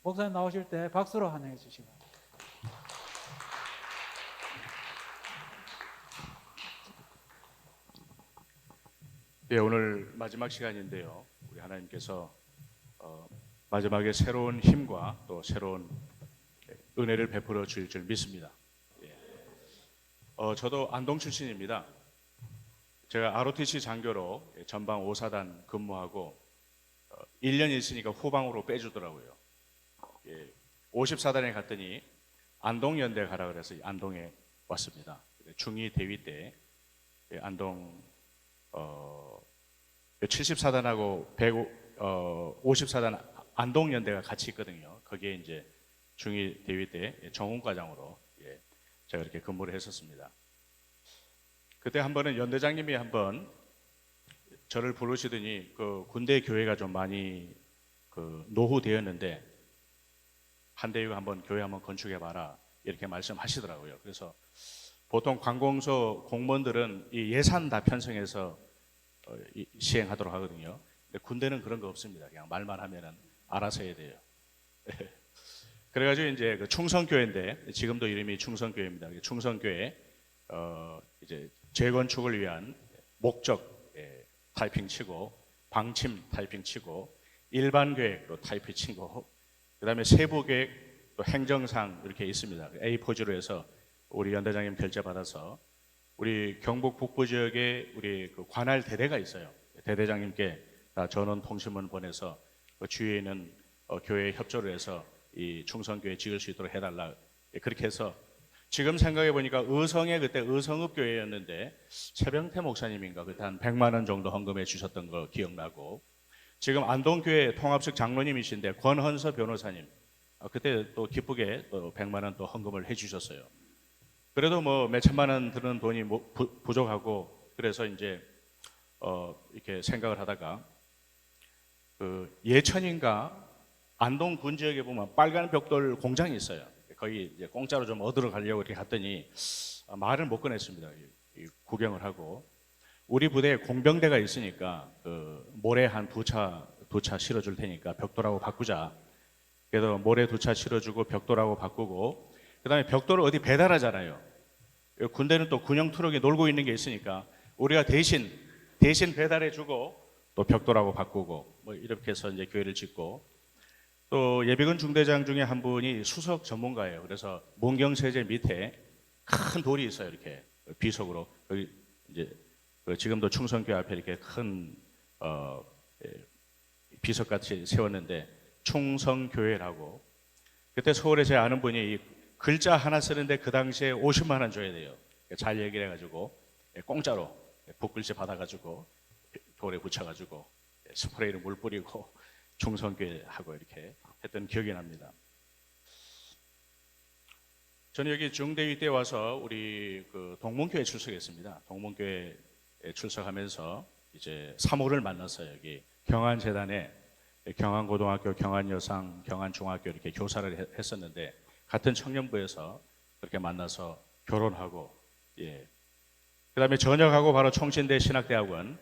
목사님 나오실 때 박수로 환영해 주시기 바랍니다. 네, 오늘 마지막 시간인데요. 우리 하나님께서 마지막에 새로운 힘과 또 새로운 은혜를 베풀어 주실 줄 믿습니다. 예. 저도 안동 출신입니다. 제가 ROTC 장교로 전방 5사단 근무하고 1년 있으니까 후방으로 빼주더라고요. 50사단에 갔더니 안동연대 가라 그래서 안동에 왔습니다. 중2 대위 때 안동 70사단하고 50사단 안동연대가 같이 있거든요. 거기에 이제 중2 대위 때 정훈과장으로 제가 이렇게 근무를 했었습니다. 그때 한 번은 연대장님이 한번 저를 부르시더니 그 군대 교회가 좀 많이 노후되었는데 한대위가 한번 교회 한번 건축해봐라 이렇게 말씀하시더라고요. 그래서 보통 관공서 공무원들은 이 예산 다 편성해서 시행하도록 하거든요. 근데 군대는 그런 거 없습니다. 그냥 말만 하면은 알아서 해야 돼요. 그래가지고 이제 그 충성교회인데 지금도 이름이 충성교회입니다. 충성교회 이제 재건축을 위한 목적 타이핑 치고 방침 타이핑 치고 일반 계획도 타이핑 치고 그다음에 세부 계획 또 행정상 이렇게 있습니다. A4지로 해서 우리 연대장님 결제 받아서 우리 경북 북부 지역에 우리 그 관할 대대가 있어요. 대대장님께 다 전원 통신문 보내서 그 주위에 있는 교회에 협조를 해서 이 충성교회 지을 수 있도록 해달라. 그렇게 해서 지금 생각해 보니까 의성에 그때 의성읍 교회였는데 최병태 목사님인가 그때 한 100만 원 정도 헌금해 주셨던 거 기억나고 지금 안동교회 통합식 장로님이신데 권헌서 변호사님 그때 또 기쁘게 또 100만 원 또 헌금을 해 주셨어요. 그래도 뭐 몇천만 원 드는 돈이 부족하고 그래서 이제 이렇게 생각을 하다가 그 예천인가 안동 군 지역에 보면 빨간 벽돌 공장이 있어요. 거기 이제 공짜로 좀 얻으러 가려고 이렇게 갔더니 말을 못 꺼냈습니다. 구경을 하고 우리 부대에 공병대가 있으니까 그 모래 한 두 차 실어줄 테니까 벽돌하고 바꾸자. 그래서 모래 2차 실어주고 벽돌하고 바꾸고 그다음에 벽돌을 어디 배달하잖아요. 군대는 또 군용 트럭에 놀고 있는 게 있으니까 우리가 대신 배달해주고 또 벽돌하고 바꾸고 뭐 이렇게 해서 이제 교회를 짓고 또 예비군 중대장 중에 한 분이 수석 전문가예요. 그래서 문경세제 밑에 큰 돌이 있어요. 이렇게 비석으로 여기 이제 지금도 충성교회 앞에 이렇게 큰 비석같이 세웠는데 충성교회라고 그때 서울에 제 아는 분이 글자 하나 쓰는데 그 당시에 50만 원 줘야 돼요. 잘 얘기를 해가지고 공짜로 붓글씨 받아가지고 돌에 붙여가지고 스프레이로 물 뿌리고 충성교회 하고 이렇게 했던 기억이 납니다. 저는 여기 중대위 때 와서 우리 그 동문교회 출석했습니다. 동문교회 출석하면서 이제 사모를 만났어요. 여기 경안재단에 경안고등학교, 경안여상, 경안중학교 이렇게 교사를 했었는데 같은 청년부에서 그렇게 만나서 결혼하고 그다음에 전역하고 바로 총신대 신학대학원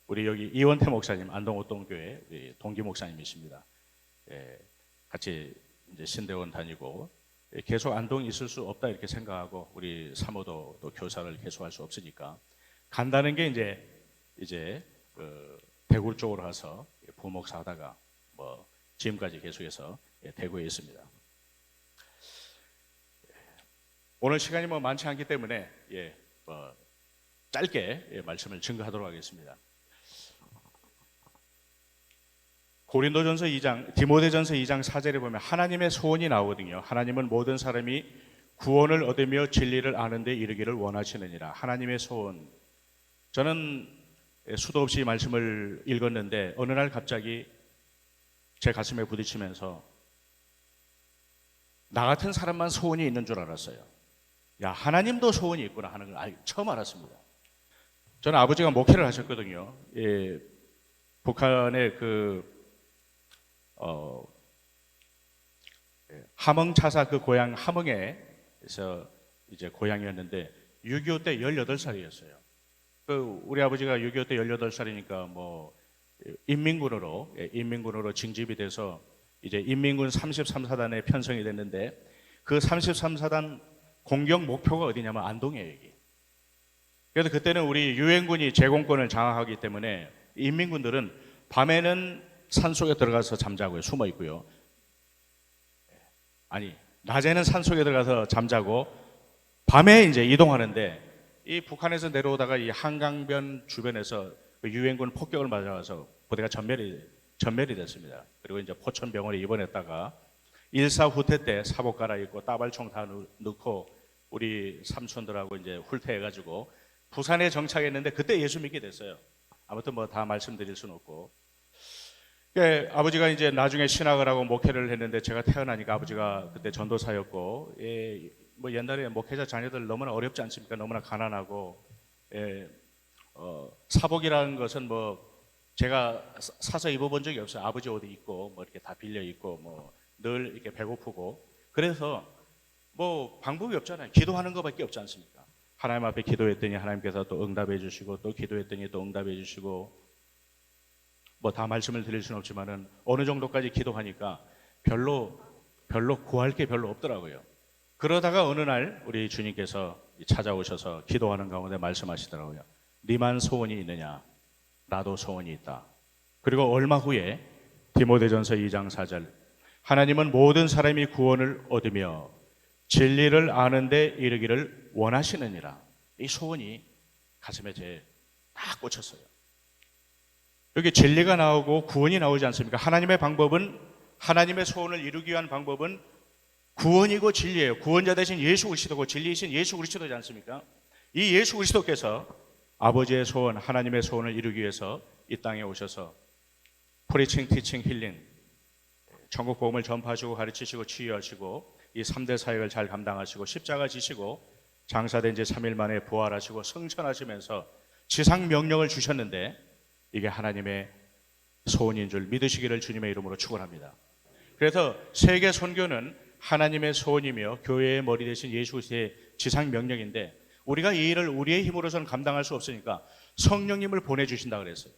우리 여기 이원태 목사님 안동 오동교회 동기 목사님이십니다. 같이 이제 신대원 다니고 계속 안동에 있을 수 없다 이렇게 생각하고 우리 사모도 또 교사를 계속할 수 없으니까 간다는 게 이제 대구 쪽으로 가서 부목사 하다가 뭐 지금까지 계속해서 대구에 있습니다. 오늘 시간이 뭐 많지 않기 때문에 짧게 말씀을 증거하도록 하겠습니다. 고린도전서 2장, 디모데전서 2장 4절에 보면 하나님의 소원이 나오거든요. 하나님은 모든 사람이 구원을 얻으며 진리를 아는 데 이르기를 원하시느니라. 하나님의 소원. 저는 수도 없이 말씀을 읽었는데 어느 날 갑자기 제 가슴에 부딪히면서 나 같은 사람만 소원이 있는 줄 알았어요. 야, 하나님도 소원이 있구나 하는 걸 처음 알았습니다. 저는 아버지가 목회를 하셨거든요. 북한의 함흥 차사 그 고향 함흥에서 이제 고향이었는데 6.25 때 18살이었어요. 우리 아버지가 6.25 때 18살이니까 뭐 인민군으로 징집이 돼서 이제 인민군 33사단에 편성이 됐는데 그 33사단 공격 목표가 어디냐면 안동이에요, 여기. 그래서 그때는 우리 유엔군이 제공권을 장악하기 때문에 인민군들은 밤에는 산속에 들어가서 잠자고요, 숨어 있고요. 아니, 낮에는 산속에 들어가서 잠자고 밤에 이제 이동하는데 이 북한에서 내려오다가 이 한강변 주변에서 그 유엔군 폭격을 맞아서 부대가 전멸이 됐습니다. 그리고 이제 포천병원에 입원했다가 일사 후퇴 때 사복 갈아입고 따발총 다 넣고 우리 삼촌들하고 이제 훌퇴해가지고 부산에 정착했는데 그때 예수 믿게 됐어요. 아무튼 뭐 다 말씀드릴 수는 없고. 그러니까 아버지가 이제 나중에 신학을 하고 목회를 했는데 제가 태어나니까 아버지가 그때 전도사였고, 예, 뭐 옛날에 목회자 자녀들 너무나 어렵지 않습니까? 너무나 가난하고, 예, 사복이라는 것은 뭐 제가 사서 입어본 적이 없어요. 아버지 옷 입고 뭐 이렇게 다 빌려 입고 뭐 늘 이렇게 배고프고 그래서 뭐 방법이 없잖아요. 기도하는 것밖에 없지 않습니까? 하나님 앞에 기도했더니 하나님께서 또 응답해 주시고 또 기도했더니 또 응답해 주시고 뭐 다 말씀을 드릴 수는 없지만은 어느 정도까지 기도하니까 별로 구할 게 별로 없더라고요. 그러다가 어느 날 우리 주님께서 찾아오셔서 기도하는 가운데 말씀하시더라고요. 네만 소원이 있느냐? 나도 소원이 있다. 그리고 얼마 후에 디모데전서 2장 4절 하나님은 모든 사람이 구원을 얻으며 진리를 아는 데 이르기를 원하시느니라. 이 소원이 가슴에 제 딱 꽂혔어요. 여기 진리가 나오고 구원이 나오지 않습니까? 하나님의 방법은 하나님의 소원을 이루기 위한 방법은 구원이고 진리예요. 구원자 대신 예수 그리스도고 진리이신 예수 그리스도지 않습니까? 이 예수 그리스도께서 아버지의 소원, 하나님의 소원을 이루기 위해서 이 땅에 오셔서 프리칭, 티칭, 힐링, 천국 복음을 전파하시고 가르치시고 치유하시고 이 3대 사역을 잘 감당하시고 십자가 지시고 장사된 지 3일 만에 부활하시고 승천하시면서 지상 명령을 주셨는데 이게 하나님의 소원인 줄 믿으시기를 주님의 이름으로 축원합니다. 그래서 세계 선교는 하나님의 소원이며 교회의 머리 대신 예수 그리스도의 지상 명령인데 우리가 이 일을 우리의 힘으로서는 감당할 수 없으니까 성령님을 보내주신다 그랬어요.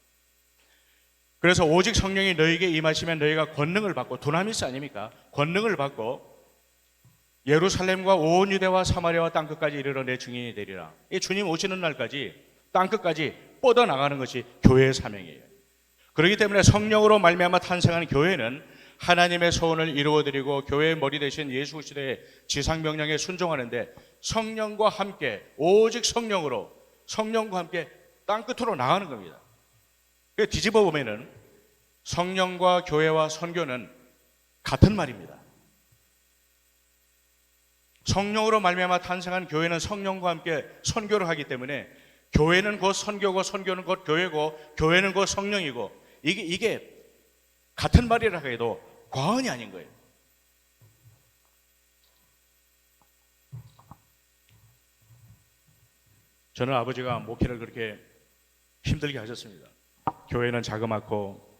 그래서 오직 성령이 너희에게 임하시면 너희가 권능을 받고 두나미스 아닙니까? 권능을 받고 예루살렘과 온 유대와 사마리아와 땅끝까지 이르러 내 증인이 되리라. 이 주님 오시는 날까지 땅끝까지 뻗어나가는 것이 교회의 사명이에요. 그렇기 때문에 성령으로 말미암아 탄생하는 교회는 하나님의 소원을 이루어드리고 교회의 머리 대신 예수 그리스도의 지상 명령에 순종하는데 성령과 함께 오직 성령과 함께 땅끝으로 나가는 겁니다. 뒤집어 보면은 성령과 교회와 선교는 같은 말입니다. 성령으로 말미암아 탄생한 교회는 성령과 함께 선교를 하기 때문에 교회는 곧 선교고 선교는 곧 교회고 교회는 곧 성령이고 이게 같은 말이라 해도 과언이 아닌 거예요. 저는 아버지가 목회를 그렇게 힘들게 하셨습니다. 교회는 자그맣고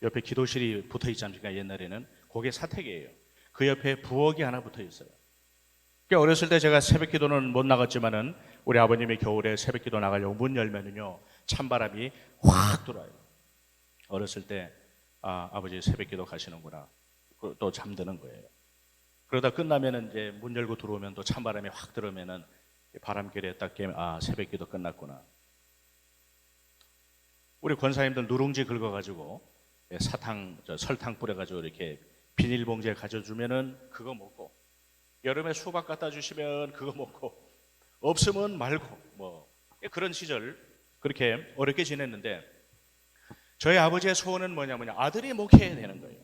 옆에 기도실이 붙어 있지 않습니까? 옛날에는 그게 사택이에요. 그 옆에 부엌이 하나 붙어 있어요. 그러니까 어렸을 때 제가 새벽 기도는 못 나갔지만은 우리 아버님이 겨울에 새벽 기도 나가려고 문 열면은요 찬바람이 확 들어와요. 어렸을 때 아버지 새벽 기도 가시는구나. 또 잠드는 거예요. 그러다 끝나면은 이제 문 열고 들어오면 또 찬바람이 확 들어오면은 바람결에 딱 깨면 새벽 기도 끝났구나. 우리 권사님들 누룽지 긁어가지고 설탕 뿌려가지고 이렇게 비닐봉지에 가져주면은 그거 먹고 여름에 수박 갖다 주시면 그거 먹고 없으면 말고 뭐 그런 시절 그렇게 어렵게 지냈는데 저희 아버지의 소원은 뭐냐면 아들이 목회해야 되는 거예요.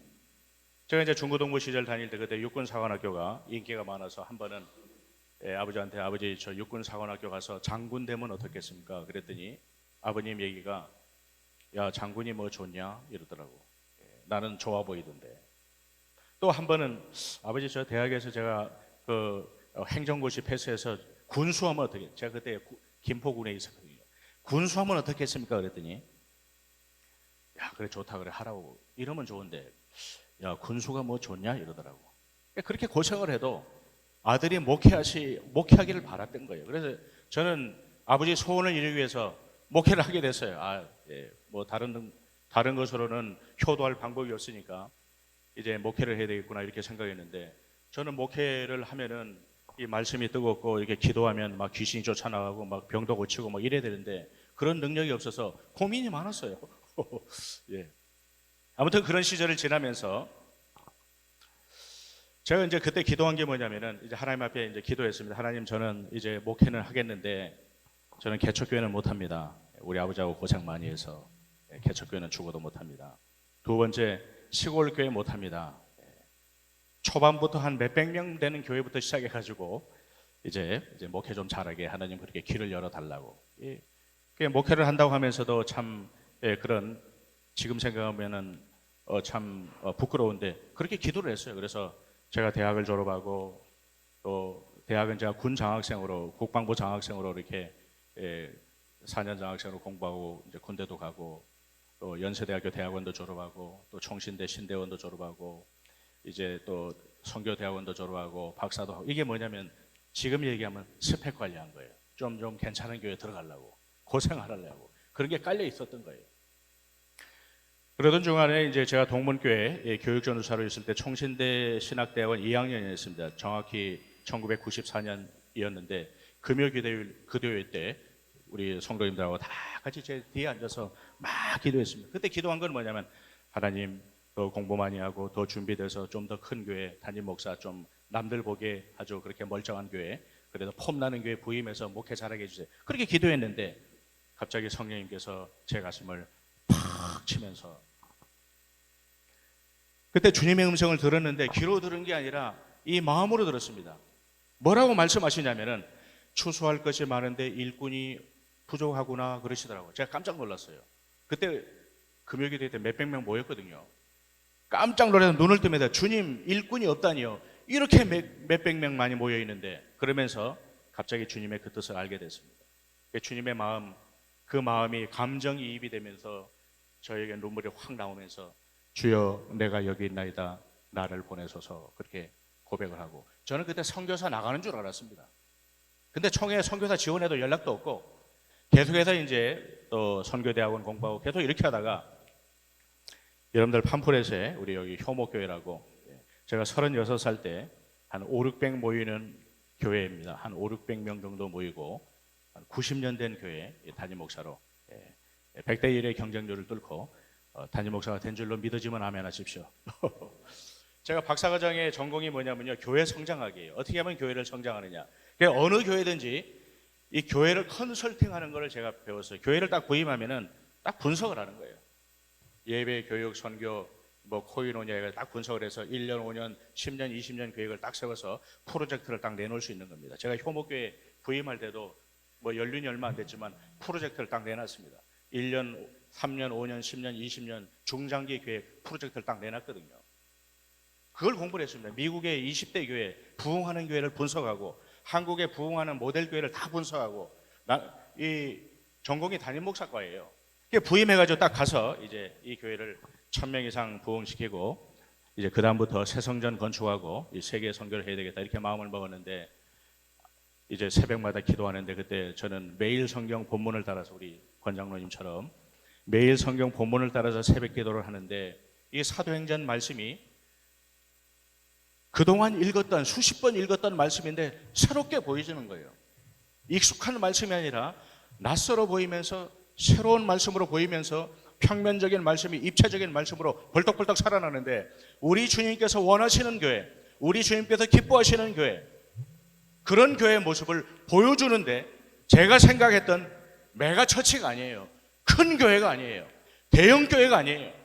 제가 이제 중고등부 시절 다닐 때 그때 육군사관학교가 인기가 많아서 한 번은 아버지한테 아버지 저 육군사관학교 가서 장군 되면 어떻겠습니까? 그랬더니 아버님 얘기가 야 장군이 뭐 좋냐 이러더라고. 나는 좋아 보이던데. 또 한 번은 아버지 저 대학에서 제가 그 행정고시 패스해서 군수하면 어떻게? 제가 그때 김포군에 있었거든요. 군수하면 어떻겠습니까? 그랬더니 야 그래 좋다 그래 하라고 이러면 좋은데 야 군수가 뭐 좋냐 이러더라고. 그렇게 고생을 해도 아들이 목회하기를 바랐던 거예요. 그래서 저는 아버지 소원을 이루기 위해서 목회를 하게 됐어요. 뭐 다른 것으로는 효도할 방법이 없으니까 이제 목회를 해야 되겠구나 이렇게 생각했는데, 저는 목회를 하면은 이 말씀이 뜨겁고 이렇게 기도하면 막 귀신이 쫓아나가고 막 병도 고치고 막 이래야 되는데 그런 능력이 없어서 고민이 많았어요. 예. 아무튼 그런 시절을 지나면서 제가 이제 그때 기도한 게 뭐냐면은, 이제 하나님 앞에 이제 기도했습니다. 하나님, 저는 이제 목회는 하겠는데 저는 개척교회는 못 합니다. 우리 아버지하고 고생 많이 해서 개척교회는 죽어도 못 합니다. 두 번째, 시골 교회 못 합니다. 초반부터 한 몇백 명 되는 교회부터 시작해가지고 이제 목회 좀 잘하게 하나님 그렇게 길을 열어달라고. 목회를 한다고 하면서도 참 그런, 지금 생각하면은 참 부끄러운데 그렇게 기도를 했어요. 그래서 제가 대학을 졸업하고 또 대학은 제가 군 장학생으로, 국방부 장학생으로 이렇게 4년 장학생으로 공부하고 이제 군대도 가고 또 연세대학교 대학원도 졸업하고 또 총신대 신대원도 졸업하고 이제 또 선교대학원도 졸업하고 박사도 하고, 이게 뭐냐면 지금 얘기하면 스펙 관리한 거예요. 좀 괜찮은 교회 들어가려고, 고생하려고 그런 게 깔려 있었던 거예요. 그러던 중간에 이제 제가 동문교회 교육전도사로 있을 때 총신대 신학대학원 2학년이었습니다. 정확히 1994년이었는데 금요기도일 때 우리 성도님들하고 다 같이 제 뒤에 앉아서 막 기도했습니다. 그때 기도한 건 뭐냐면, 하나님, 더 공부 많이 하고 더 준비돼서 좀 더 큰 교회, 담임 목사, 좀 남들 보기에 아주 그렇게 멀쩡한 교회, 그래도 폼나는 교회 부임해서 목회 잘하게 해주세요. 그렇게 기도했는데 갑자기 성령님께서 제 가슴을 팍 치면서, 그때 주님의 음성을 들었는데 귀로 들은 게 아니라 이 마음으로 들었습니다. 뭐라고 말씀하시냐면은, 추수할 것이 많은데 일꾼이 부족하구나 그러시더라고요. 제가 깜짝 놀랐어요. 그때 금요기도회 때 몇백 명 모였거든요. 깜짝 놀라서 눈을 뜹니다. 주님, 일꾼이 없다니요. 이렇게 몇백 명 많이 모여 있는데. 그러면서 갑자기 주님의 그 뜻을 알게 됐습니다. 주님의 마음, 그 마음이 감정이입이 되면서 저에게 눈물이 확 나오면서, 주여, 내가 여기 있나이다, 나를 보내소서, 그렇게 고백을 하고, 저는 그때 선교사 나가는 줄 알았습니다. 근데 총회 선교사 지원해도 연락도 없고 계속해서 이제 또 선교대학원 공부하고 계속 이렇게 하다가, 여러분들 팜프렛에 우리 여기 효목교회라고, 제가 36살 때 한 5, 600 모이는 교회입니다. 한 5, 600명 정도 모이고 한 90년 된 교회 담임 목사로 100대 1의 경쟁률을 뚫고 담임 목사가 된 줄로 믿어지면 아멘 하십시오. 제가 박사과정의 전공이 뭐냐면요, 교회 성장하기예요. 어떻게 하면 교회를 성장하느냐. 어느 교회든지 이 교회를 컨설팅하는 걸 제가 배웠어요. 교회를 딱 부임하면은 딱 분석을 하는 거예요. 예배, 교육, 선교, 뭐 코이노니아를 딱 분석을 해서 1년, 5년, 10년, 20년 계획을 딱 세워서 프로젝트를 딱 내놓을 수 있는 겁니다. 제가 효목교회 부임할 때도 뭐 연륜이 얼마 안 됐지만 프로젝트를 딱 내놨습니다. 1년, 3년, 5년, 10년, 20년 중장기 계획 프로젝트를 딱 내놨거든요. 그걸 공부를 했습니다. 미국의 20대 교회, 부흥하는 교회를 분석하고 한국에 부흥하는 모델 교회를 다 분석하고, 이 전공이 담임 목사과예요. 부임해가지고 딱 가서 이제 이 교회를 1000명 이상 부흥시키고, 이제 그 다음부터 새 성전 건축하고 이 세계 선교를 해야 되겠다 이렇게 마음을 먹었는데, 이제 새벽마다 기도하는데 그때 저는 매일 성경 본문을 따라서 우리 권장로님처럼 매일 성경 본문을 따라서 새벽 기도를 하는데, 이 사도행전 말씀이 그동안 읽었던, 수십 번 읽었던 말씀인데 새롭게 보이지는 거예요. 익숙한 말씀이 아니라 낯설어 보이면서 새로운 말씀으로 보이면서 평면적인 말씀이 입체적인 말씀으로 벌떡벌떡 살아나는데, 우리 주님께서 원하시는 교회, 우리 주님께서 기뻐하시는 교회, 그런 교회의 모습을 보여주는데, 제가 생각했던 메가처치가 아니에요. 큰 교회가 아니에요. 대형 교회가 아니에요.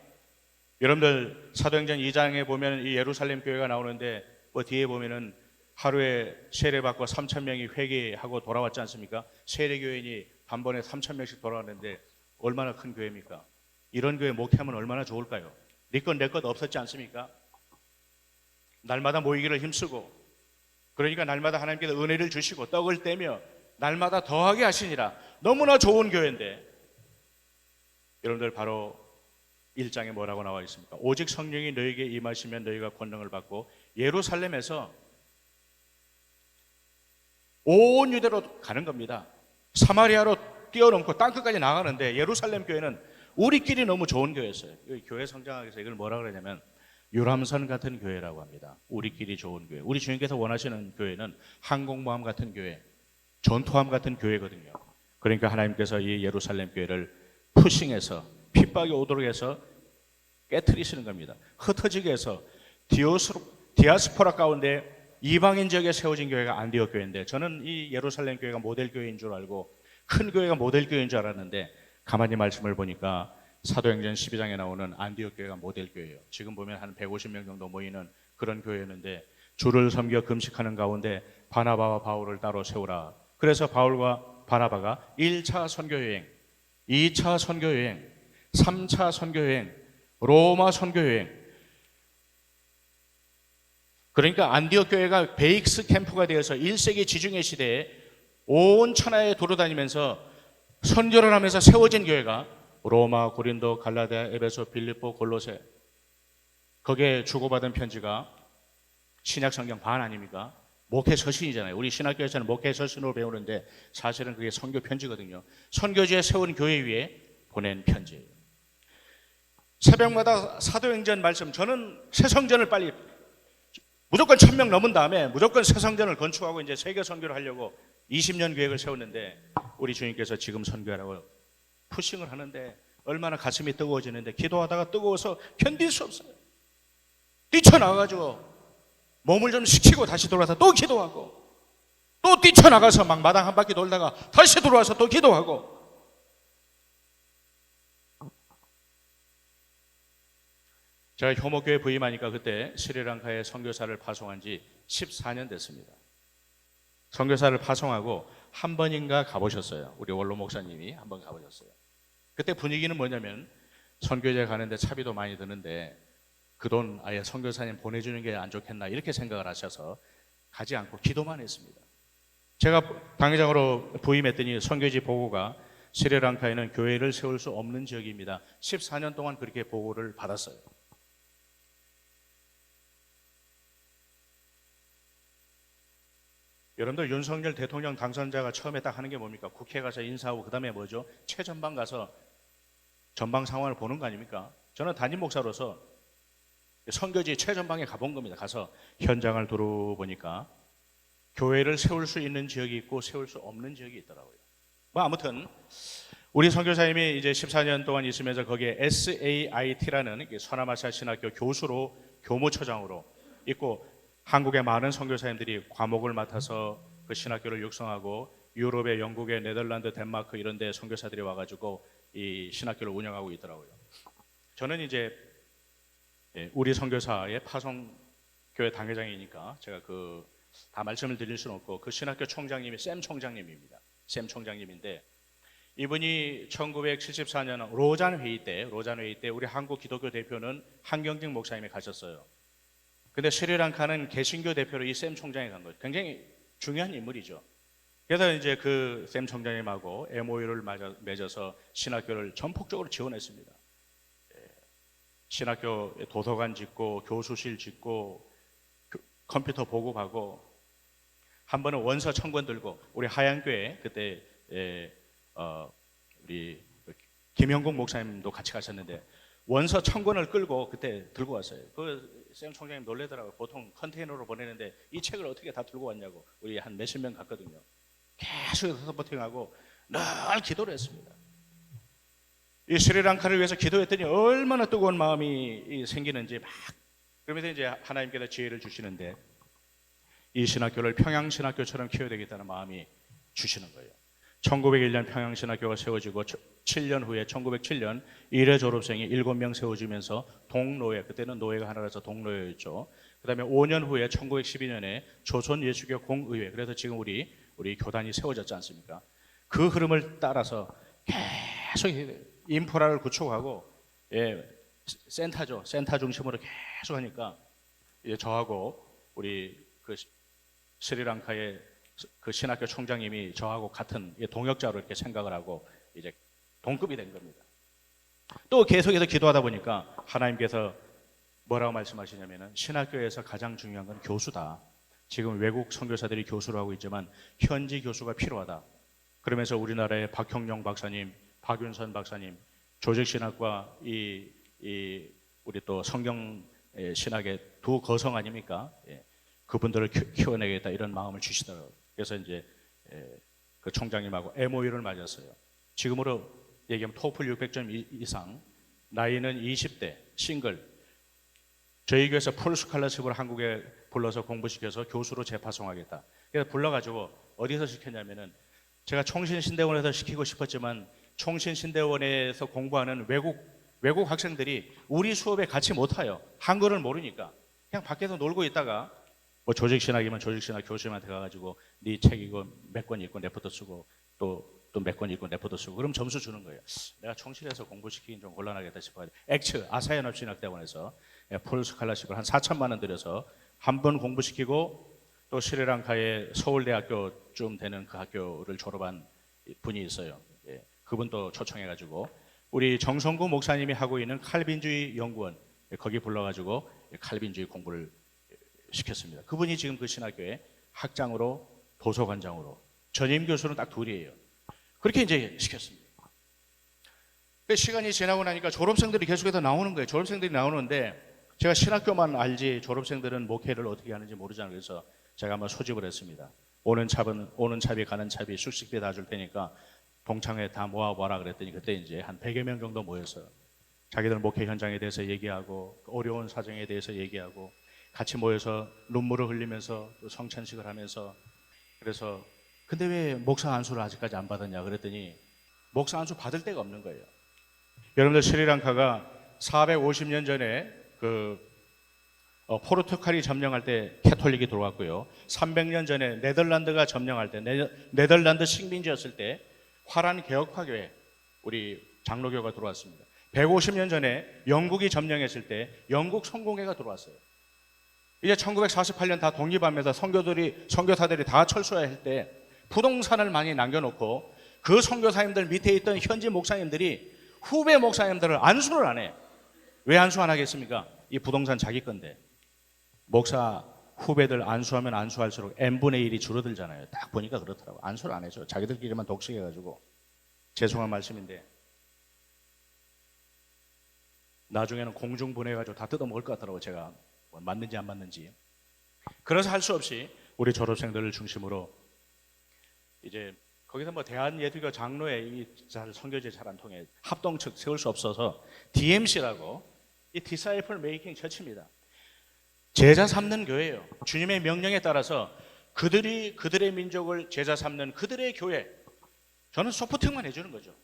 여러분들 사도행전 2장에 보면 이 예루살렘 교회가 나오는데, 뭐 뒤에 보면은 하루에 세례받고 3,000명이 회개하고 돌아왔지 않습니까? 세례교인이 단번에 3,000명씩 돌아왔는데 얼마나 큰 교회입니까? 이런 교회 목회하면 얼마나 좋을까요? 네 것 내 것 없었지 않습니까? 날마다 모이기를 힘쓰고, 그러니까 날마다 하나님께서 은혜를 주시고 떡을 떼며 날마다 더하게 하시니라. 너무나 좋은 교회인데, 여러분들 바로 1장에 뭐라고 나와 있습니까? 오직 성령이 너에게 임하시면 너희가 권능을 받고, 예루살렘에서 온 유대로 가는 겁니다. 사마리아로 뛰어넘고 땅끝까지 나가는데, 예루살렘 교회는 우리끼리 너무 좋은 교회였어요. 교회 성장하기 위해서 이걸 뭐라 그러냐면 유람선 같은 교회라고 합니다. 우리끼리 좋은 교회. 우리 주님께서 원하시는 교회는 항공모함 같은 교회, 전투함 같은 교회거든요. 그러니까 하나님께서 이 예루살렘 교회를 푸싱해서 핍박이 오도록 해서 깨트리시는 겁니다. 흩어지게 해서 디아스포라 가운데 이방인 지역에 세워진 교회가 안디옥 교회인데, 저는 이 예루살렘 교회가 모델 교회인 줄 알고, 큰 교회가 모델 교회인 줄 알았는데 가만히 말씀을 보니까 사도행전 12장에 나오는 안디옥 교회가 모델 교회예요. 지금 보면 한 150명 정도 모이는 그런 교회였는데, 주를 섬겨 금식하는 가운데 바나바와 바울을 따로 세우라. 그래서 바울과 바나바가 1차 선교여행, 2차 선교여행, 3차 선교여행, 로마 선교여행. 그러니까 안디옥 교회가 베이크스 캠프가 되어서 1세기 지중해 시대에 온 천하에 돌아다니면서 선교를 하면서 세워진 교회가 로마, 고린도, 갈라디아, 에베소, 빌립보, 골로새. 거기에 주고받은 편지가 신약 성경 반 아닙니까? 목회 서신이잖아요. 우리 신학교에서는 목회 서신으로 배우는데 사실은 그게 선교 편지거든요. 선교지에 세운 교회 위에 보낸 편지예요. 새벽마다 사도행전 말씀, 저는 새성전을 빨리 무조건 1000명 넘은 다음에 무조건 새성전을 건축하고 이제 세계 선교를 하려고 20년 계획을 세웠는데, 우리 주님께서 지금 선교하라고 푸싱을 하는데 얼마나 가슴이 뜨거워지는데, 기도하다가 뜨거워서 견딜 수 없어요. 뛰쳐나가가지고 몸을 좀 식히고 다시 돌아와서 또 기도하고, 또 뛰쳐나가서 막 마당 한 바퀴 돌다가 다시 들어와서 또 기도하고. 제가 효목교회 부임하니까 그때 스리랑카에 선교사를 파송한 지 14년 됐습니다. 선교사를 파송하고 한 번인가 가보셨어요. 우리 원로 목사님이 한 번 가보셨어요. 그때 분위기는 뭐냐면, 선교제 가는데 차비도 많이 드는데 그 돈 아예 선교사님 보내주는 게 안 좋겠나 이렇게 생각을 하셔서 가지 않고 기도만 했습니다. 제가 당회장으로 부임했더니 선교지 보고가 스리랑카에는 교회를 세울 수 없는 지역입니다. 14년 동안 그렇게 보고를 받았어요. 여러분들, 윤석열 대통령 당선자가 처음에 딱 하는 게 뭡니까? 국회 가서 인사하고 그 다음에 뭐죠? 최전방 가서 전방 상황을 보는 거 아닙니까? 저는 담임 목사로서 선교지 최전방에 가본 겁니다. 가서 현장을 돌아보니까 교회를 세울 수 있는 지역이 있고 세울 수 없는 지역이 있더라고요. 뭐 아무튼 우리 선교사님이 이제 14년 동안 있으면서 거기에 SAIT라는 서남아시아 신학교 교수로, 교무처장으로 있고, 한국의 많은 선교사님들이 과목을 맡아서 그 신학교를 육성하고 유럽의 영국의 네덜란드, 덴마크 이런 데 선교사들이 와가지고 이 신학교를 운영하고 있더라고요. 저는 이제 우리 선교사의 파송교회 당회장이니까 제가 다 말씀을 드릴 수는 없고, 그 신학교 총장님이 샘 총장님입니다. 샘 총장님인데, 이분이 1974년 로잔 회의 때 우리 한국 기독교 대표는 한경직 목사님이 가셨어요. 근데 스리랑카는 개신교 대표로 이 샘 총장이 간 거예요. 굉장히 중요한 인물이죠. 그래서 이제 그 샘 총장님하고 MOU를 맺어서 신학교를 전폭적으로 지원했습니다. 신학교 도서관 짓고, 교수실 짓고, 컴퓨터 보급하고, 한 번은 원서 청권 들고, 우리 하얀교회 그때 우리 김영국 목사님도 같이 가셨는데 원서 청권을 끌고 그때 들고 왔어요. 샘 총장님 놀래더라고요. 보통 컨테이너로 보내는데 이 책을 어떻게 다 들고 왔냐고. 우리 한 몇십 명 갔거든요. 계속 서포팅하고 늘 기도를 했습니다. 이 스리랑카를 위해서 기도했더니 얼마나 뜨거운 마음이 생기는지 막. 그러면서 이제 하나님께서 지혜를 주시는데, 이 신학교를 평양신학교처럼 키워야 되겠다는 마음이 주시는 거예요. 1901년 평양신학교가 세워지고 7년 후에 1907년 1회 졸업생이 7명 세워지면서 동노회, 그때는 노회가 하나라서 동노회였죠. 그 다음에 5년 후에 1912년에 조선예수교 공의회, 그래서 지금 우리 교단이 세워졌지 않습니까? 그 흐름을 따라서 계속 인프라를 구축하고, 센터죠. 센터 중심으로 계속 하니까 이제 저하고 우리 그 스리랑카의 그 신학교 총장님이 저하고 같은 동역자로 이렇게 생각을 하고 이제 동급이 된 겁니다. 또 계속해서 기도하다 보니까 하나님께서 뭐라고 말씀하시냐면은, 신학교에서 가장 중요한 건 교수다. 지금 외국 선교사들이 교수를 하고 있지만 현지 교수가 필요하다. 그러면서 우리나라의 박형룡 박사님, 박윤선 박사님, 조직신학과 우리 또 성경 신학의 두 거성 아닙니까? 예, 그분들을 키워내겠다 이런 마음을 주시더라고요. 그래서 이제 그 총장님하고 MOU를 맺었어요. 지금으로 얘기하면 토플 600점 이상, 나이는 20대, 싱글. 저희 교회에서 풀 스칼러십으로 한국에 불러서 공부시켜서 교수로 재파송하겠다. 그래서 불러가지고 어디서 시켰냐면은 제가 총신신대원에서 시키고 싶었지만 총신신대원에서 공부하는 외국 학생들이 우리 수업에 같이 못 와요. 한글을 모르니까. 그냥 밖에서 놀고 있다가 뭐 조직신학이면 조직신학 교수님한테 가가지고 네 책 이거 몇 권 읽고 레포트 쓰고 또 몇 권 읽고 레포트 쓰고 그럼 점수 주는 거예요. 내가 총실에서 공부시키긴 좀 곤란하겠다 싶어요. 엑츠 아사연합신학대원에서 풀 스칼러십을 한 4천만 원 들여서 한 번 공부시키고 또 스리랑카의 서울대학교쯤 되는 그 학교를 졸업한 분이 있어요. 예, 그분도 초청해가지고 우리 정성구 목사님이 하고 있는 칼빈주의 연구원 거기 불러가지고 칼빈주의 공부를 시켰습니다. 그분이 지금 그 신학교에 학장으로 도서관장으로 전임 교수는 딱 둘이에요. 그렇게 이제 시켰습니다. 시간이 지나고 나니까 졸업생들이 계속해서 나오는 거예요. 졸업생들이 나오는데 제가 신학교만 알지 졸업생들은 목회를 어떻게 하는지 모르잖아요. 그래서 제가 한번 소집을 했습니다. 오는 차비 가는 차비 숙식비 다 줄 테니까 동창회 다 모아봐라 그랬더니 그때 이제 한 100여 명 정도 모여서 자기들 목회 현장에 대해서 얘기하고 어려운 사정에 대해서 얘기하고 같이 모여서 눈물을 흘리면서 또 성찬식을 하면서 그래서 근데 왜 목사 안수를 아직까지 안 받았냐 그랬더니 목사 안수 받을 데가 없는 거예요. 여러분들 스리랑카가 450년 전에 포르투갈이 점령할 때 캐톨릭이 들어왔고요. 300년 전에 네덜란드가 점령할 때 네덜란드 식민지였을 때 화란 개혁파교회 우리 장로교가 들어왔습니다. 150년 전에 영국이 점령했을 때 영국 성공회가 들어왔어요. 이제 1948년 다 독립하면서 선교사들이 다 철수할 때 부동산을 많이 남겨놓고 그 선교사님들 밑에 있던 현지 목사님들이 후배 목사님들을 안수를 안 해. 왜 안수 안 하겠습니까? 이 부동산 자기 건데. 목사 후배들 안수하면 안수할수록 n분의 1이 줄어들잖아요. 딱 보니까 그렇더라고. 안수를 안 해줘. 자기들끼리만 독식해가지고. 죄송한 말씀인데 나중에는 공중 보내가지고 다 뜯어먹을 것 같더라고. 제가 뭐 맞는지 안 맞는지. 그래서 할 수 없이 우리 졸업생들을 중심으로 이제 거기서 뭐 대한예수교 장로회 이 선교제 잘 안 통해 합동 측 세울 수 없어서 DMC라고 이 Disciple Making Church입니다. 제자 삼는 교회예요. 주님의 명령에 따라서 그들의 민족을 제자 삼는 그들의 교회. 저는 소프팅만 해주는 거죠.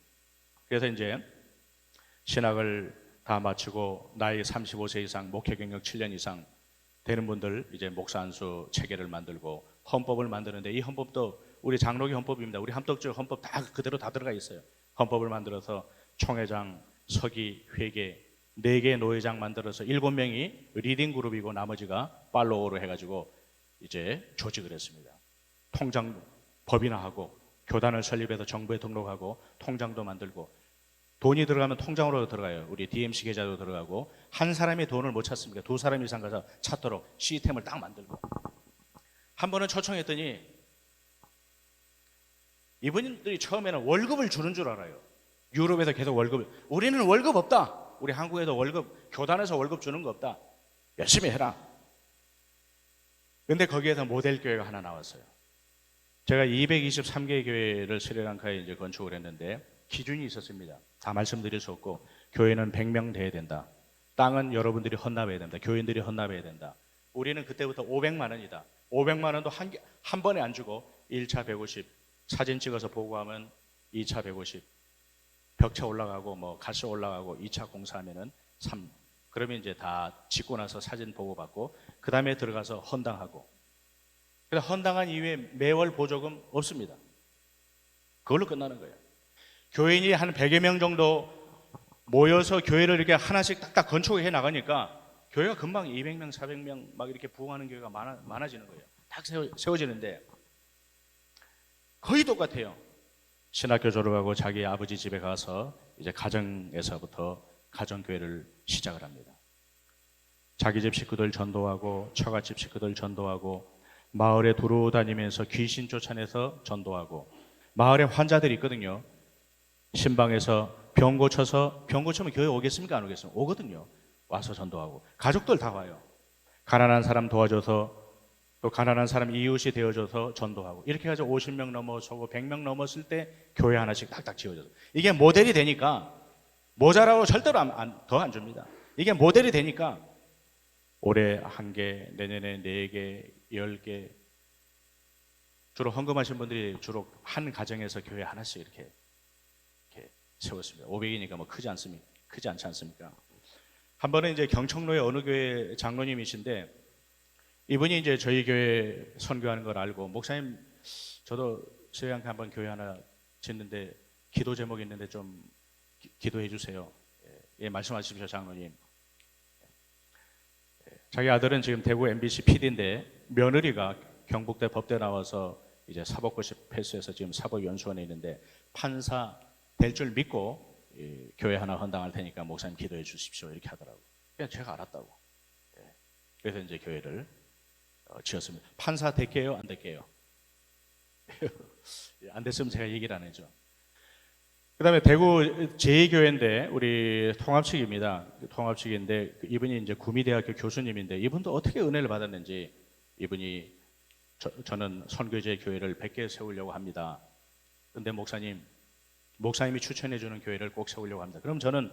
그래서 이제 신학을 다 마치고 나이 35세 이상 목회 경력 7년 이상 되는 분들 이제 목사 안수 체계를 만들고 헌법을 만드는데 이 헌법도 우리 장로교 헌법입니다. 우리 함덕주 헌법 다 그대로 다 들어가 있어요. 헌법을 만들어서 총회장, 서기, 회계 4개 노회장 만들어서 7명이 리딩 그룹이고 나머지가 팔로워로 해가지고 이제 조직을 했습니다. 통장 법인화하고 교단을 설립해서 정부에 등록하고 통장도 만들고 돈이 들어가면 통장으로 들어가요. 우리 DMC 계좌도 들어가고 한 사람이 돈을 못 찾습니까? 2사람 이상 가서 찾도록 시스템을 딱 만들고 한 번은 초청했더니 이분들이 처음에는 월급을 주는 줄 알아요. 유럽에서 계속 월급을. 우리는 월급 없다. 우리 한국에도 월급, 교단에서 월급 주는 거 없다. 열심히 해라. 근데 거기에서 모델 교회가 하나 나왔어요. 제가 223개 교회를 스리랑카에 이제 건축을 했는데 기준이 있었습니다. 다 말씀드릴 수 없고 교회는 100명 돼야 된다. 땅은 여러분들이 헌납해야 된다. 교인들이 헌납해야 된다. 우리는 그때부터 500만 원이다. 500만 원도 한 번에 안 주고 1차 150, 사진 찍어서 보고하면 2차 150, 벽차 올라가고 뭐 가스 올라가고 2차 공사하면은 3. 그러면 이제 다 짓고 나서 사진 보고 받고 그 다음에 들어가서 헌당하고. 그래서 헌당한 이후에 매월 보조금 없습니다. 그걸로 끝나는 거예요. 교인이 한 100여 명 정도 모여서 교회를 이렇게 하나씩 딱딱 건축해 나가니까 교회가 금방 200명, 400명 막 이렇게 부흥하는 교회가 많아지는 거예요. 딱 세워지는데 거의 똑같아요. 신학교 졸업하고 자기 아버지 집에 가서 이제 가정에서부터 가정교회를 시작을 합니다. 자기 집 식구들 전도하고 처갓집 식구들 전도하고 마을에 두루 다니면서 귀신 쫓아내서 전도하고 마을에 환자들이 있거든요. 신방에서 병 고치면 교회 오겠습니까? 안 오겠습니까? 오거든요. 와서 전도하고 가족들 다 와요. 가난한 사람 도와줘서 또 가난한 사람 이웃이 되어줘서 전도하고 이렇게 해서 50명 넘어서고 100명 넘었을 때 교회 하나씩 딱딱 지어져서 이게 모델이 되니까 모자라고 절대로 더 안 줍니다. 이게 모델이 되니까 올해 1개, 내년에 4개, 10개 주로 헌금하신 분들이 주로 한 가정에서 교회 하나씩 이렇게 세웠습니다. 500이니까 뭐 크지 않지 않습니까? 한 번은 이제 경청로의 어느 교회 장로님이신데 이분이 이제 저희 교회 선교하는 걸 알고 목사님 저도 저희한테 한번 교회 하나 짓는데 기도 제목이 있는데 좀 기도해 주세요. 예, 말씀하십시오 장로님. 자기 아들은 지금 대구 MBC PD인데 며느리가 경북대 법대 나와서 이제 사법고시 패스해서 지금 사법연수원에 있는데 판사 될 줄 믿고 교회 하나 헌당할 테니까 목사님 기도해 주십시오 이렇게 하더라고. 그냥 제가 알았다고. 그래서 이제 교회를 지었습니다. 판사 될게요, 안 될게요? 안 됐으면 제가 얘기를 안 해줘. 그다음에 대구 제2교회인데 우리 통합측입니다. 통합측인데 이분이 이제 구미대학교 교수님인데 이분도 어떻게 은혜를 받았는지 이분이 저는 선교제 교회를 100개 세우려고 합니다. 근데 목사님이 추천해 주는 교회를 꼭 세우려고 합니다. 그럼 저는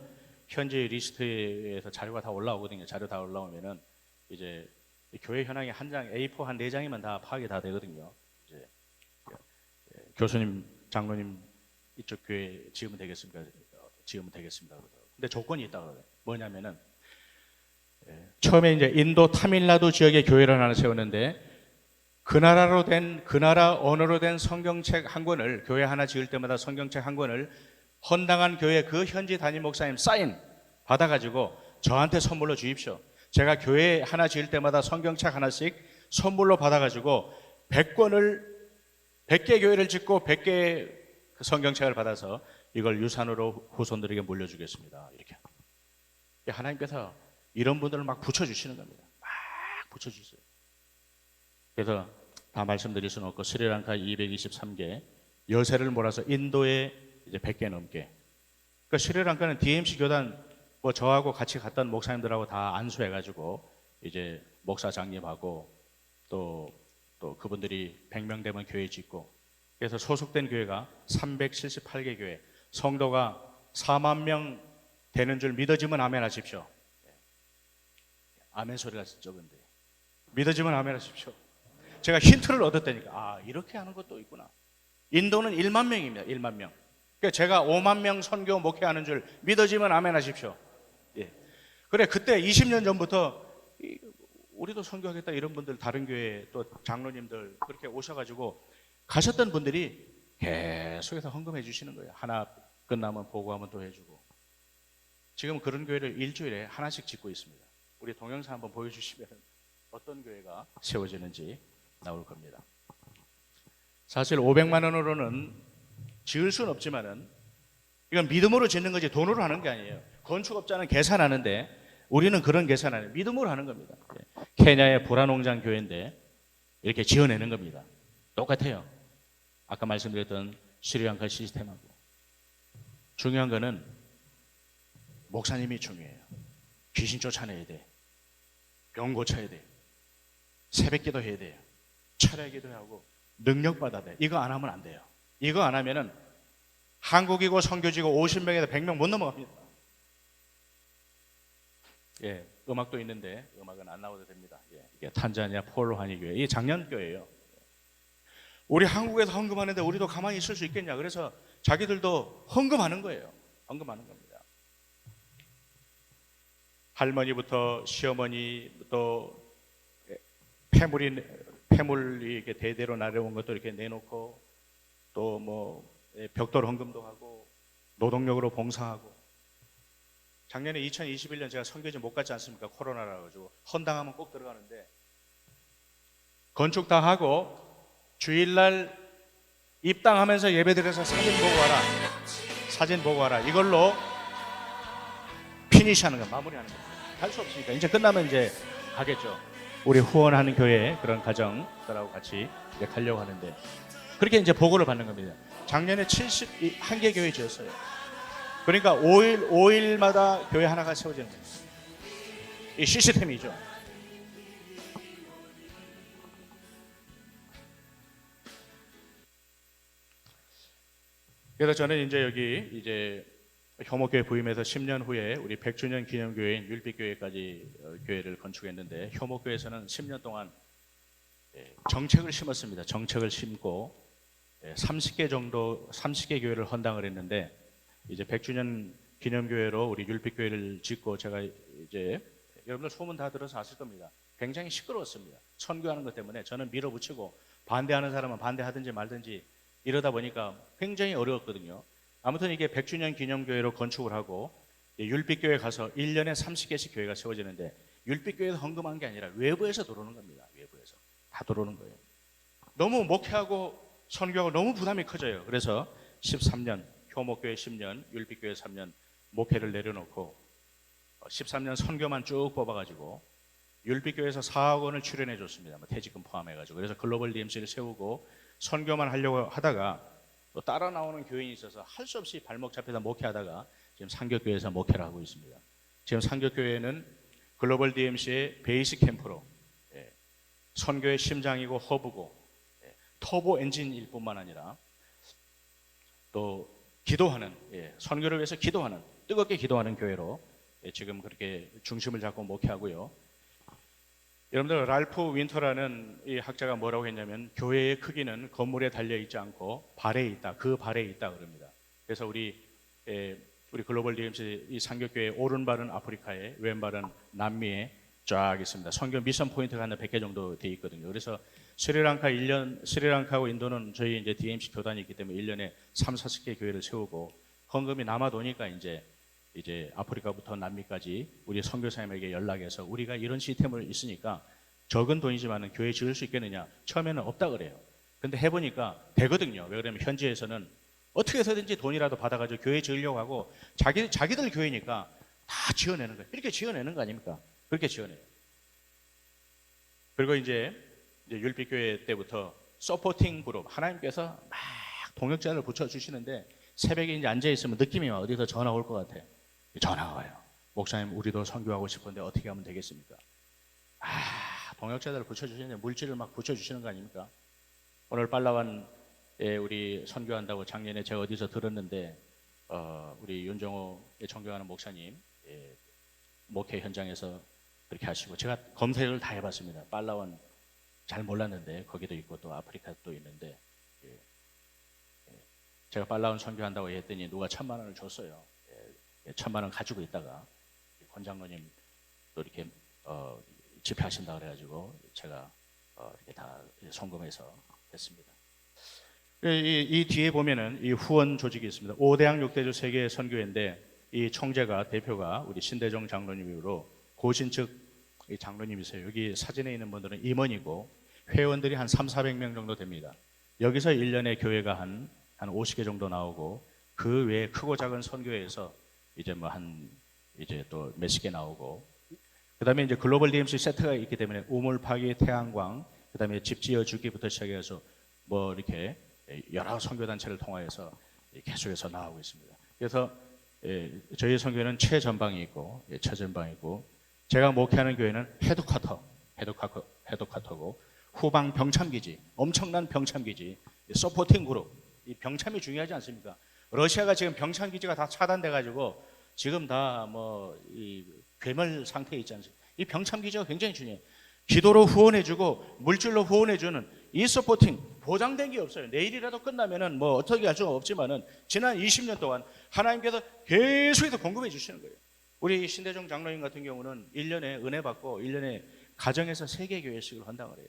현재 리스트에서 자료가 다 올라오거든요. 자료 다 올라오면은 이제 교회 현황이 한 장, A4 한 4장이면 다 파악이 다 되거든요. 이제 교수님, 장로님 이쪽 교회 지으면 되겠습니까? 지으면 되겠습니다. 근데 조건이 있다 그래요. 뭐냐면은 처음에 이제 인도 타밀나두 지역에 교회를 하나 세웠는데 그 나라 언어로 된 성경책 한 권을 교회 하나 지을 때마다 성경책 한 권을 헌당한 교회 그 현지 담임 목사님 사인 받아가지고 저한테 선물로 주십시오. 제가 교회 하나 지을 때마다 성경책 하나씩 선물로 받아가지고 100개 교회를 짓고 100개 성경책을 받아서 이걸 유산으로 후손들에게 물려주겠습니다. 이렇게 하나님께서 이런 분들을 막 붙여주시는 겁니다. 막 붙여주세요. 그래서 다 말씀드릴 수는 없고 스리랑카 223개, 여세를 몰아서 인도에 이제 100개 넘게. 그러니까 스리랑카는 DMC 교단 뭐 저하고 같이 갔던 목사님들하고 다 안수해가지고 이제 목사 장립하고 또 그분들이 100명 되면 교회 짓고 그래서 소속된 교회가 378개 교회, 성도가 4만 명 되는 줄 믿어지면 아멘 하십시오. 아멘 소리가 적은데 믿어지면 아멘 하십시오. 제가 힌트를 얻었다니까 이렇게 하는 것도 있구나. 인도는 1만 명입니다. 1만 명. 그러니까 제가 5만 명 선교 목회하는 줄 믿어지면 아멘 하십시오. 예. 그래 그때 20년 전부터 우리도 선교하겠다 이런 분들 다른 교회 또 장로님들 그렇게 오셔가지고 가셨던 분들이 계속해서 헌금해 주시는 거예요. 하나 끝나면 보고하면 또 해주고 지금 그런 교회를 일주일에 하나씩 짓고 있습니다. 우리 동영상 한번 보여주시면 어떤 교회가 세워지는지 나올 겁니다. 사실 500만 원으로는 지을 수는 없지만은 이건 믿음으로 짓는 거지 돈으로 하는 게 아니에요. 건축업자는 계산하는데 우리는 그런 계산 안 해요. 믿음으로 하는 겁니다. 케냐의 보라농장 교회인데 이렇게 지어내는 겁니다. 똑같아요. 아까 말씀드렸던 스리랑카 시스템하고 중요한 거는 목사님이 중요해요. 귀신 쫓아내야 돼. 병 고쳐야 돼. 새벽기도 해야 돼요. 철야기도 하고 능력 받아야 돼. 이거 안 하면 안 돼요. 이거 안 하면은 한국이고 선교지고 50명에서 100명 못 넘어갑니다. 예, 음악도 있는데 음악은 안 나와도 됩니다. 예, 이게 탄자니아 폴로 한의교회. 이게 작년교회예요. 우리 한국에서 헌금하는데 우리도 가만히 있을 수 있겠냐? 그래서 자기들도 헌금하는 거예요. 헌금하는 겁니다. 할머니부터 시어머니 또 폐물이 이렇게 대대로 나려온 것도 이렇게 내놓고 또 뭐 벽돌 헌금도 하고 노동력으로 봉사하고 작년에 2021년 제가 선교지 못 갔지 않습니까? 코로나라 가지고 헌당하면 꼭 들어가는데 건축 다 하고 주일날 입당하면서 예배드려서 사진 보고 와라 이걸로 피니시하는 거 마무리하는 거 할 수 없으니까 이제 끝나면 이제 가겠죠. 우리 후원하는 교회 그런 가정들하고 같이 이제 가려고 하는데 그렇게 이제 보고를 받는 겁니다. 작년에 71개 교회 지었어요. 그러니까 5일마다 교회 하나가 세워지는 거예요. 이 시스템이죠. 그래서 저는 이제 여기 이제 효목교회 부임해서 10년 후에 우리 100주년 기념교회인 율빛교회까지 교회를 건축했는데, 효목교회에서는 10년 동안 정책을 심었습니다. 정책을 심고 30개 교회를 헌당을 했는데, 이제 100주년 기념교회로 우리 율빛교회를 짓고, 제가 이제 여러분들 소문 다 들어서 아실 겁니다. 굉장히 시끄러웠습니다. 선교하는 것 때문에 저는 밀어붙이고, 반대하는 사람은 반대하든지 말든지 이러다 보니까 굉장히 어려웠거든요. 아무튼 이게 100주년 기념교회로 건축을 하고 율빛교회 가서 1년에 30개씩 교회가 세워지는데, 율빛교회에서 헌금한 게 아니라 외부에서 들어오는 겁니다. 외부에서 다 들어오는 거예요. 너무 목회하고 선교하고 너무 부담이 커져요. 그래서 13년 효목교회 10년, 율빛교회 3년 목회를 내려놓고 13년 선교만 쭉 뽑아가지고 율빛교회에서 4억 원을 출연해 줬습니다. 퇴직금 포함해가지고. 그래서 글로벌 DMC를 세우고 선교만 하려고 하다가 또 따라 나오는 교인이 있어서 할 수 없이 발목 잡혀서 목회하다가 지금 상격교회에서 목회를 하고 있습니다. 지금 상격교회는 글로벌 DMC의 베이스 캠프로 선교의 심장이고 허브고 터보 엔진일 뿐만 아니라 또 기도하는, 선교를 위해서 기도하는, 뜨겁게 기도하는 교회로 지금 그렇게 중심을 잡고 목회하고요. 여러분들, 랄프 윈터라는 이 학자가 뭐라고 했냐면, 교회의 크기는 건물에 달려 있지 않고 발에 있다, 그 발에 있다 그럽니다. 그래서 우리 글로벌 DMC 이 상격교회 오른발은 아프리카에, 왼발은 남미에 쫙 있습니다. 선교 미션 포인트가 한 100개 정도 돼 있거든요. 그래서 스리랑카하고 인도는 저희 이제 DMC 교단이 있기 때문에 1년에 3, 40개 교회를 세우고, 헌금이 남아도니까 이제 아프리카부터 남미까지 우리 선교사님에게 연락해서, 우리가 이런 시스템을 있으니까 적은 돈이지만 교회 지을 수 있겠느냐. 처음에는 없다 그래요. 근데 해보니까 되거든요. 왜 그러면 현지에서는 어떻게 해서든지 돈이라도 받아가지고 교회 지으려고 하고, 자기들 교회니까 다 지어내는 거예요. 이렇게 지어내는 거 아닙니까? 그렇게 지어내요. 그리고 이제 율빛교회 때부터 서포팅 그룹, 하나님께서 막 동역자를 붙여주시는데, 새벽에 이제 앉아있으면 느낌이 와. 어디서 전화 올 것 같아. 전화가 와요. 목사님, 우리도 선교하고 싶은데 어떻게 하면 되겠습니까? 동역자들을 붙여주시는데 물질을 막 붙여주시는 거 아닙니까? 오늘 팔라완에 우리 선교한다고 작년에 제가 어디서 들었는데, 우리 윤정호에 존경하는 목사님 목회 현장에서 그렇게 하시고, 제가 검색을 다 해봤습니다. 팔라완 잘 몰랐는데 거기도 있고 또 아프리카도 있는데, 제가 팔라완 선교한다고 했더니 누가 1,000만 원을 줬어요. 1,000만 원 가지고 있다가 권 장로님 또 이렇게 집회하신다 그래가지고 제가 이렇게 다 송금해서 했습니다. 이 뒤에 보면은 이 후원 조직이 있습니다. 5대양 6대주 세계 선교회인데, 이 총재가, 대표가 우리 신대종 장로님으로 고신측 장로님이세요. 여기 사진에 있는 분들은 임원이고 회원들이 한 300~400명 정도 됩니다. 여기서 1년에 교회가 한 50개 정도 나오고, 그 외에 크고 작은 선교회에서 이제 이제 또 몇십 개 나오고, 그 다음에 이제 글로벌 DMC 세트가 있기 때문에 우물 파기, 태양광, 그 다음에 집 지어주기부터 시작해서 뭐 이렇게 여러 선교단체를 통하여서 계속해서 나오고 있습니다. 그래서 저희 선교회는 최전방이 있고 최전방이 있고, 제가 목회하는 교회는 헤드쿼터고 후방 병참기지, 엄청난 병참기지, 서포팅 그룹. 이 병참이 중요하지 않습니까? 러시아가 지금 병참기지가 다 차단돼가지고 지금 다 이 괴멸 상태에 있지 않습니까? 이 병참기지가 굉장히 중요해요. 기도로 후원해주고 물질로 후원해주는 이 서포팅 보장된 게 없어요. 내일이라도 끝나면은 뭐 어떻게 할 수가 없지만은 지난 20년 동안 하나님께서 계속해서 공급해 주시는 거예요. 우리 신대종 장로님 같은 경우는 1년에 은혜 받고 1년에 가정에서 3개 교회씩을 한다고 그래요.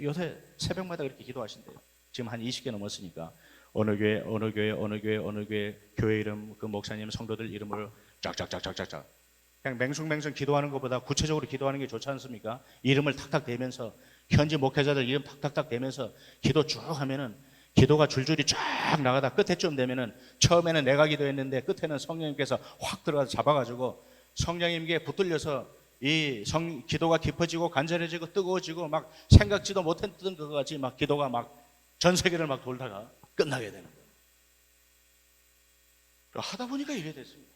요새 새벽마다 그렇게 기도하신대요. 지금 한 20개 넘었으니까 어느 교회 교회 이름, 그 목사님 성도들 이름을 쫙쫙쫙쫙쫙 그냥 맹숭맹숭 기도하는 것보다 구체적으로 기도하는 게 좋지 않습니까? 이름을 탁탁 대면서, 현지 목회자들 이름 탁탁탁 대면서 기도 쭉 하면은 기도가 줄줄이 쫙 나가다 끝에쯤 되면은, 처음에는 내가 기도했는데 끝에는 성령님께서 확 들어가서 잡아가지고 성령님께 붙들려서 이 기도가 깊어지고 간절해지고 뜨거워지고 막 생각지도 못했던 것 같이 막 기도가 막 전 세계를 막 돌다가 끝나게 되는 거예요. 하다 보니까 이래 됐습니다.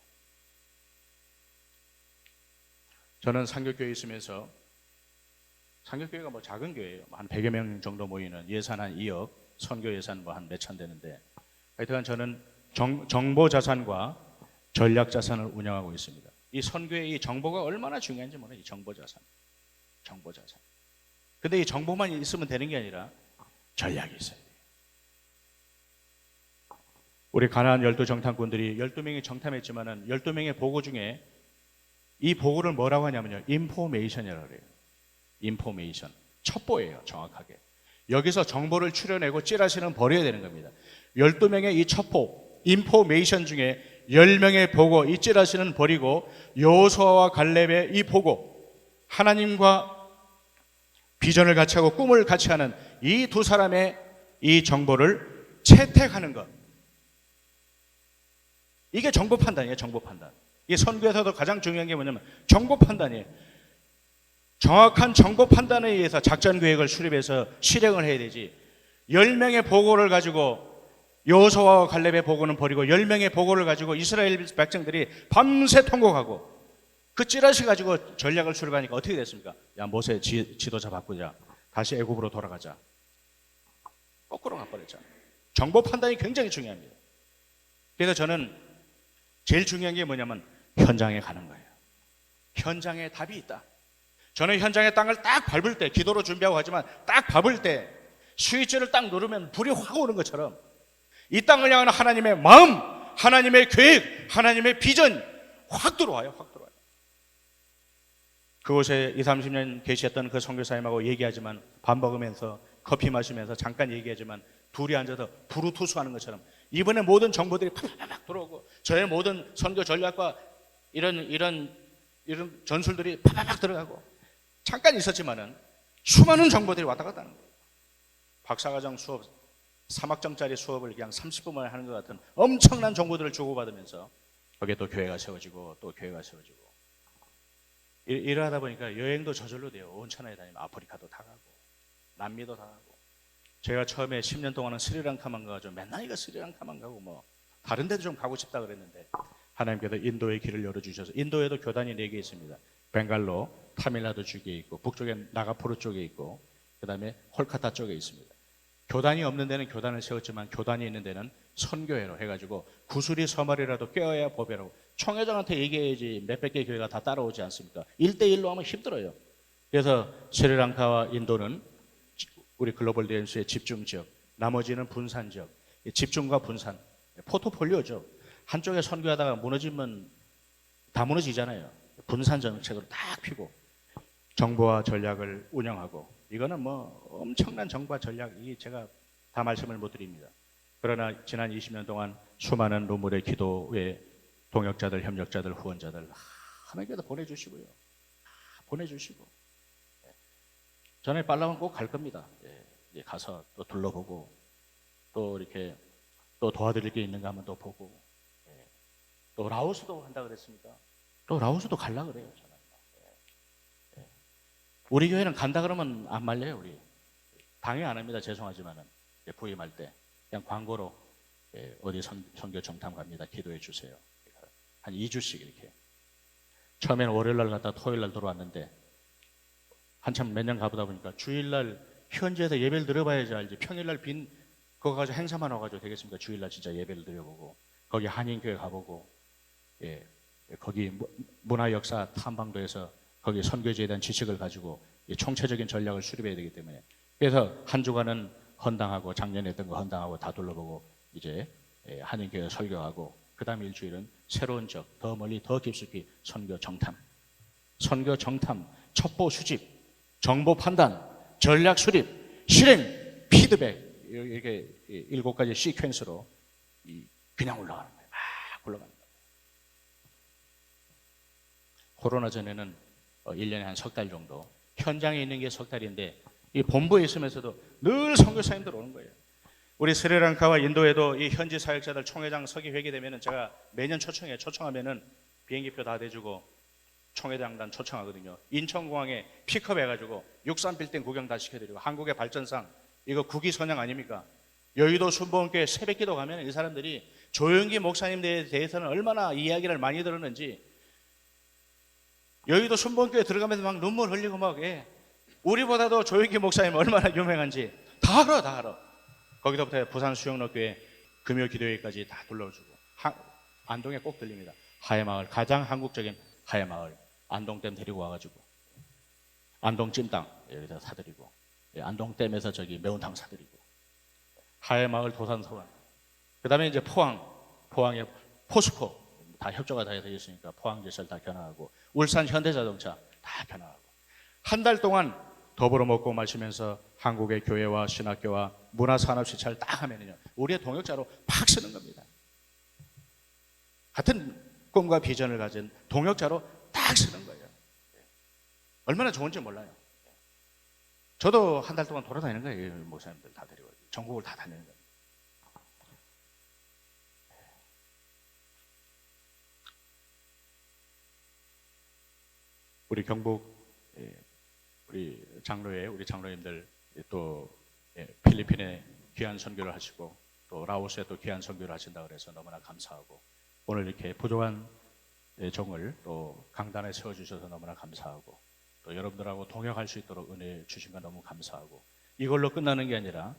저는 상교교회에 있으면서, 상교교회가 뭐 작은 교회예요. 한 100여 명 정도 모이는, 예산 한 2억, 선교 예산 뭐 한 몇천 되는데, 하여튼 저는 정보 자산과 전략 자산을 운영하고 있습니다. 이 선교의 이 정보가 얼마나 중요한지 몰라요. 이 정보 자산. 근데 이 정보만 있으면 되는 게 아니라 전략이 있어야 돼요. 우리 가나안 12정탐꾼들이 12명이 정탐했지만은 12명의 보고 중에 이 보고를 뭐라고 하냐면요, 인포메이션이라고 그래요. 인포메이션. 첩보예요, 정확하게. 여기서 정보를 추려내고 찌라시는 버려야 되는 겁니다. 12명의 이 첩보, 인포메이션 중에 10명의 보고, 이 찌라시는 버리고 여호수아와 갈렙의 이 보고, 하나님과 비전을 같이 하고 꿈을 같이 하는 이 두 사람의 이 정보를 채택하는 것. 이게 정보 판단이에요, 정보 판단. 이 선교에서도 가장 중요한 게 뭐냐면 정보 판단이에요. 정확한 정보 판단에 의해서 작전 계획을 수립해서 실행을 해야 되지. 10명의 보고를 가지고, 여호수아와 갈렙의 보고는 버리고 10명의 보고를 가지고 이스라엘 백성들이 밤새 통곡하고 그 찌라시 가지고 전략을 수립하니까 어떻게 됐습니까? 야, 모세 지도자 바꾸자. 다시 애굽으로 돌아가자. 거꾸로 가버렸잖아요. 정보 판단이 굉장히 중요합니다. 그래서 저는 제일 중요한 게 뭐냐면 현장에 가는 거예요. 현장에 답이 있다. 저는 현장의 땅을 딱 밟을 때, 기도로 준비하고 하지만 딱 밟을 때 스위치를 딱 누르면 불이 확 오는 것처럼 이 땅을 향한 하나님의 마음, 하나님의 계획, 하나님의 비전 확 들어와요. 그곳에 20, 30년 계셨던 그 선교사님하고 얘기하지만, 밥 먹으면서 커피 마시면서 잠깐 얘기하지만 둘이 앉아서 부르투스하는 것처럼 이번에 모든 정보들이 팍팍 들어오고, 저의 모든 선교 전략과 이런 전술들이 팍팍 들어가고, 잠깐 있었지만은 수많은 정보들이 왔다 갔다 하는 거예요. 박사과정 수업, 3학점짜리 수업을 그냥 30분만 하는 것 같은 엄청난 정보들을 주고받으면서 거기에 또 교회가 세워지고 또 교회가 세워지고, 이러다 보니까 여행도 저절로 돼요. 온 천하에 다니면 아프리카도 다 가고 남미도 다 가고. 제가 처음에 10년 동안은 스리랑카만 가가지고 맨날 이거 스리랑카만 가고 뭐 다른 데도 좀 가고 싶다 그랬는데, 하나님께서 인도의 길을 열어주셔서, 인도에도 교단이 4개 있습니다. 벵갈로, 타밀나두 쪽에 있고, 북쪽에 나가포르 쪽에 있고, 그 다음에 홀카타 쪽에 있습니다. 교단이 없는 데는 교단을 세웠지만 교단이 있는 데는 선교회로 해가지고 구슬이 서말이라도 꿰어야 법이라고, 총회장한테 얘기해야지 몇백 개 교회가 다 따라오지 않습니까? 1대1로 하면 힘들어요. 그래서 스리랑카와 인도는 우리 글로벌 대연수의 집중 지역, 나머지는 분산 지역. 집중과 분산, 포트폴리오죠. 한쪽에 선교하다가 무너지면 다 무너지잖아요. 분산 정책으로 딱 피고 정보와 전략을 운영하고, 이거는 뭐 엄청난 정보와 전략이 제가 다 말씀을 못 드립니다. 그러나 지난 20년 동안 수많은 눈물의 기도에 동역자들, 협력자들, 후원자들 하나님께서 보내주시고요. 보내주시고, 전에 빨라면 꼭 갈 겁니다. 예, 가서 또 둘러보고, 또 이렇게 또 도와드릴 게 있는가 하면 또 보고, 또 라오스도 한다 그랬습니다. 또 라오스도 갈라 그래요, 저는. 우리 교회는 간다 그러면 안 말려요. 우리 방해 안 합니다. 죄송하지만은 부임할 때 그냥 광고로 어디 선교 정탐 갑니다. 기도해 주세요. 한 2주씩 이렇게. 처음에는 월요일날 갔다 토요일날 들어왔는데, 한참 몇 년 가보다 보니까 주일날 현지에서 예배를 드려봐야지 알지. 평일날 빈 그거 가지고 행사만 와가지고 되겠습니까? 주일날 진짜 예배를 드려보고, 거기 한인교회 가보고, 거기 문화역사 탐방도에서 거기 선교지에 대한 지식을 가지고 총체적인 전략을 수립해야 되기 때문에, 그래서 한 주간은 헌당하고, 작년에 했던 거 헌당하고 다 둘러보고, 이제 한인교회 설교하고, 그 다음 일주일은 새로운 지역, 더 멀리 더 깊숙이 선교 정탐, 첩보 수집, 정보 판단, 전략 수립, 실행, 피드백, 이렇게 7가지 시퀀스로 그냥 올라가는 거예요. 막 올라가는 거예요. 코로나 전에는 1년에 한 석 달 정도, 현장에 있는 게 석 달인데 이 본부에 있으면서도 늘 선교사님들 오는 거예요. 우리 스리랑카와 인도에도 이 현지 사역자들 총회장 서기 회기 되면은 제가 매년 초청해요. 초청하면은 비행기표 다 대주고 총회장단 초청하거든요. 인천공항에 픽업 해가지고 63빌딩 구경 다 시켜드리고, 한국의 발전상 이거 국위선양 아닙니까? 여의도 순복음교회 새벽기도 가면 이 사람들이 조영기 목사님에 대해서는 얼마나 이야기를 많이 들었는지, 여의도 순복음교회 들어가면서 막 눈물 흘리고 막 우리보다도 조영기 목사님 얼마나 유명한지 다 알아, 다 알아. 거기서부터 부산 수영로교회 금요 기도회까지 다 둘러주고 안동에 꼭 들립니다. 하회마을, 가장 한국적인 하회마을 안동댐 데리고 와가지고 안동 찜닭 여기다 사드리고, 안동댐에서 저기 매운탕 사드리고, 하회마을 도산서원, 그 다음에 이제 포항에 포스코 다 협조가 다 되어 있으니까 포항제철 다 견학하고, 울산 현대자동차 다 견학하고, 한 달 동안 더불어 먹고 마시면서 한국의 교회와 신학교와 문화산업시찰 딱 하면은요, 우리의 동역자로 팍 쓰는 겁니다. 같은 꿈과 비전을 가진 동역자로 딱 쓰는 거예요. 얼마나 좋은지 몰라요. 저도 한 달 동안 돌아다니는 거예요. 목사님들 다 데리고 전국을 다 다니는 거예요. 우리 경북 우리 장로님들 또 필리핀에 귀한 선교를 하시고 또 라오스에 또 귀한 선교를 하신다 그래서 너무나 감사하고, 오늘 이렇게 부족한 종을 또 강단에 세워주셔서 너무나 감사하고, 또 여러분들하고 동역할 수 있도록 은혜 주신 거 너무 감사하고, 이걸로 끝나는 게 아니라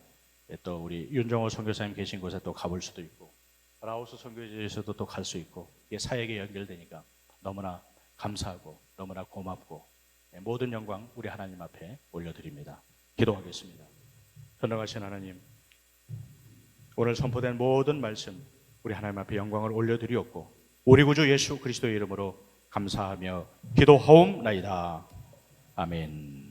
또 우리 윤정호 선교사님 계신 곳에 또 가볼 수도 있고, 라오스 선교지에서도 또 갈 수 있고, 이게 사역에 연결되니까 너무나 감사하고 너무나 고맙고, 모든 영광 우리 하나님 앞에 올려드립니다. 기도하겠습니다. 전능하신 하나님, 오늘 선포된 모든 말씀 우리 하나님 앞에 영광을 올려드리었고, 우리 구주 예수 그리스도의 이름으로 감사하며 기도하옵나이다. 아멘.